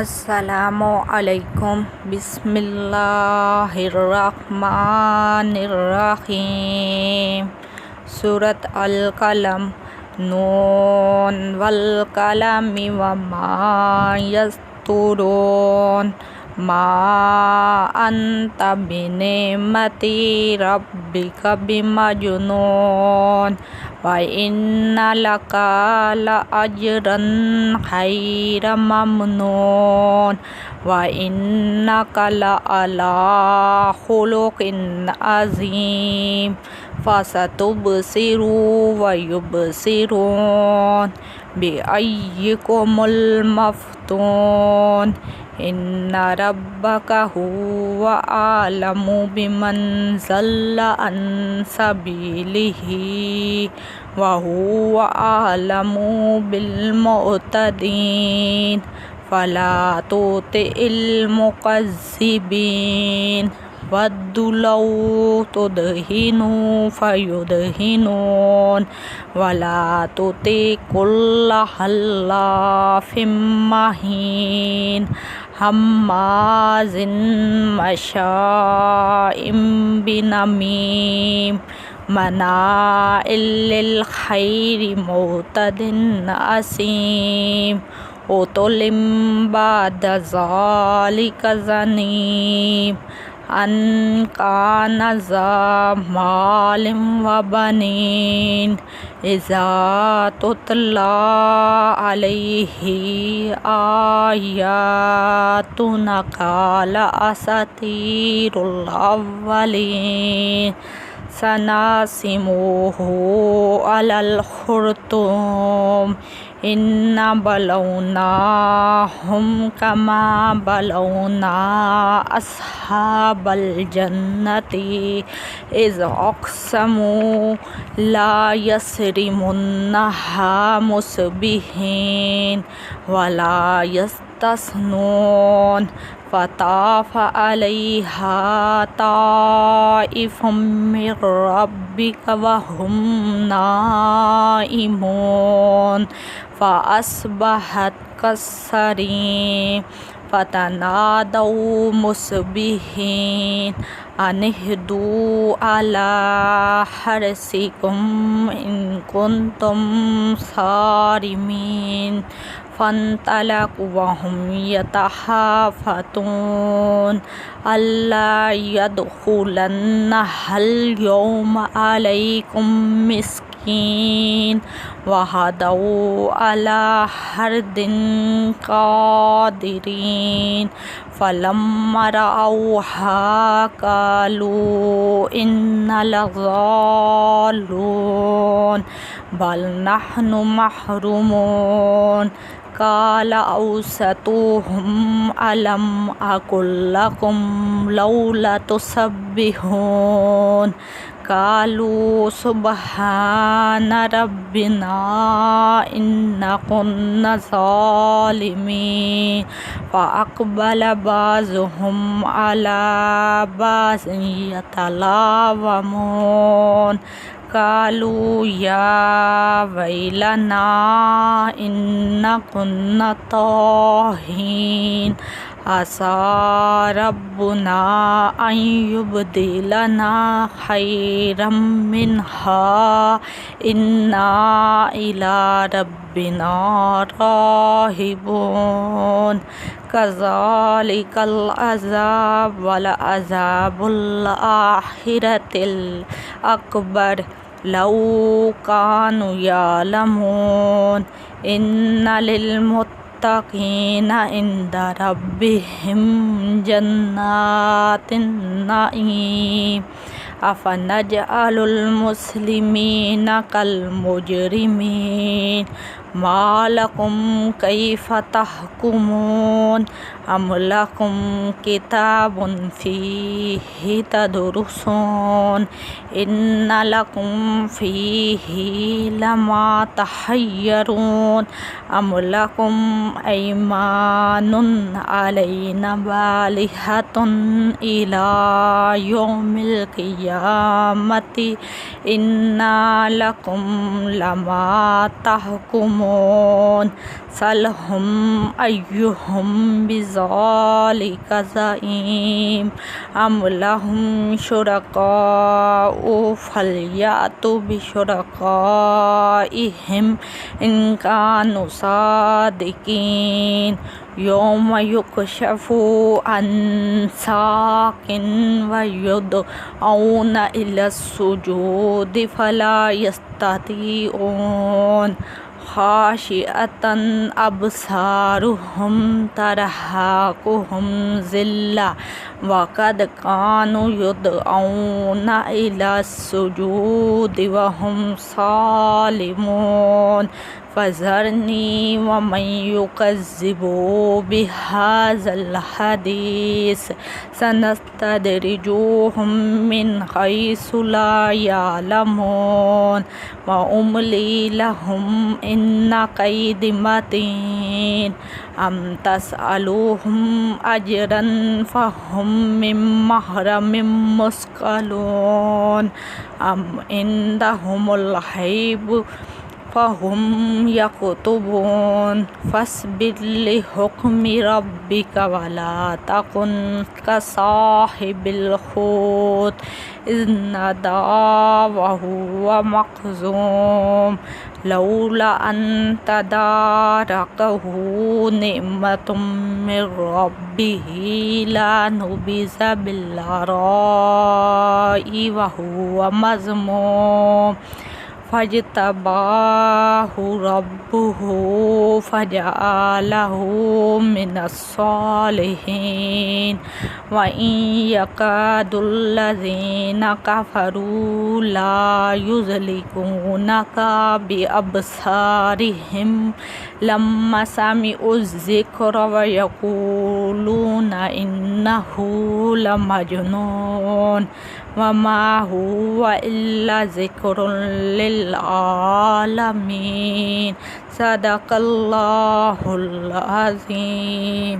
अस्सलामु अलैकुम बिस्मिल्लाहिर्रहमानिर्रहीम। सूरत अल कलम। नून वल कलमि वमा यस्तुरून। मा अंत बिनिमति रब्बिका बिमजनून। व इन्ना लका लअजरन गैर ममनून। व इन्नका लअला खुलुकिन अज़ीम। फसतुबसिरु व युबसिरून बिअय्यिकुमुल मफ्तून। इन्ना रब्बका हुवा आलमु बिमन ज़ल्ला अन सबीलिही व हुवा आलमु बिल-मुअ्तदीन। फला तुतिइल मुकज़्ज़िबीन। वद्दु लौ तुदहिनु फयुदहिनून। वला तुति कुल्ला हल्लाफिम महीन। हम्माज़िन मशाइम बिनमीम। मनाइल लिल खैरि मुअतदिन असीम। उतुल्लिम बाद ज़ालिका ज़नीम। अन कान ज़ा मालिम व बनीन। इज़ा तुतला अलैहि आयातुना क़ाल असतीरुल अव्वलीन। सनासिमुहु अलल खुर्तूम। इन्ना बलौनाहुम कमा बलौना अस्हाबल जन्नति इज़ अक़समू ला यस्रिमुन्नहा मुस्बिहीन वला यस्तस्नून। फताफ़ अलैहा ताइफ़ुम मिर रब्बिका व हुम नाइमून। फ़अस्बहत कस्सरीम। फ़तनादौ मुस्बिहीन अनिहदू अला हर्सिकुम इन कुंतुम सारिमीन। फ़न्तलक़ू वहुम यतहाफ़तून अल्ला यदखुलन्नहल यौमा अलैकुम मिस्कीन। वग़दौ अला हर्दिन क़ादिरीन। फ़लम्मा रअौहा क़ालू इन्ना लज़ालून बल नहनु महरूमून। क़ाल औसतुहुम अलम अक़ुल लकुम लौला तुसब्बिहून। क़ालू सुब्हान रब्बिना इन्ना कुन्ना ज़ालिमीन। फ़अक़बल बाज़ुहुम अला बाज़िन यतलावमून। क़ालू या वैलना इन्ना कुन्ना ताग़ीन। असा रब्बुना अन युबदिलना खैरम मिन्हा इन्ना इला रब्बिना राग़िबून। कज़ालिकल अज़ाब वल अज़ाबुल आखिरतिल अकबर लौ कानू यालमून। इन्ना लिल मुत्तक़ीना इंदा रब्बिहिम जन्नातिन नईम। अफ़नजअलुल मुस्लिमीना कल मुजरिमीन। मा लकुम कैफ़ तहकुमून। अम लकुम किताबुन फ़ीहि तदरुसून। इन्ना लकुम फ़ीहि लमा तहय्यरून। अम लकुम ऐमानुन अलैना बालिहतुन इला यौमिल क़ियामति। इन्ना लकुम लमा तहकुमून। मुस्लिमून सलहुम अय्युहुम बिज़ालिका ज़ईम अम लहुम शुरकाउ फलयातु बिशुरकाइहिम इन कानु सादिकीन यौम युकशफु अन साकिन व युदऔना इलस्सुजूदि फला यस्ततीऊन खाशिअतन अबसारुहुम तरहाकुहुम ज़िल्ला व क़द कानु युदऔना इलस्सुजूदि व हुम सालिमून फ़ज़रनी व मन युकज़्ज़िबु बिहाज़ल हदीस सनस्तदरिजुहुम मिन हैसु ला यअलमून व उमली लहुम इन्न कैदी मतीन अम तसअलुहुम अजरन फ़हुम मिन महरमिन मुस्क़लून अम इंदहुमुल गैब फ़हुम यक्तुबून फ़स्बिर लिहुक्मि रब्बिका वला तकुन कसाहिबिल हूत इज़ नदा व हुवा मक़ज़ूम लौला अन तदारकहु निअमतुम मिर रब्बिही लनुबिज़ बिल-अराई व हुवा मज़मूम फज्तबाहु रब्बुहु फजअलहु मिनस्सालिहीन व इन यकादुल्लज़ीना कफ़रू ला युज़लिकूनका बिअबसारिहिम लम्मा समिउज़्ज़िक्र व यक़ूलूना इन्नहु लमजनून व मा हुवा इल्ला ज़िक्रुन लिल-आलमीन सदक़ल्लाहुल अज़ीम।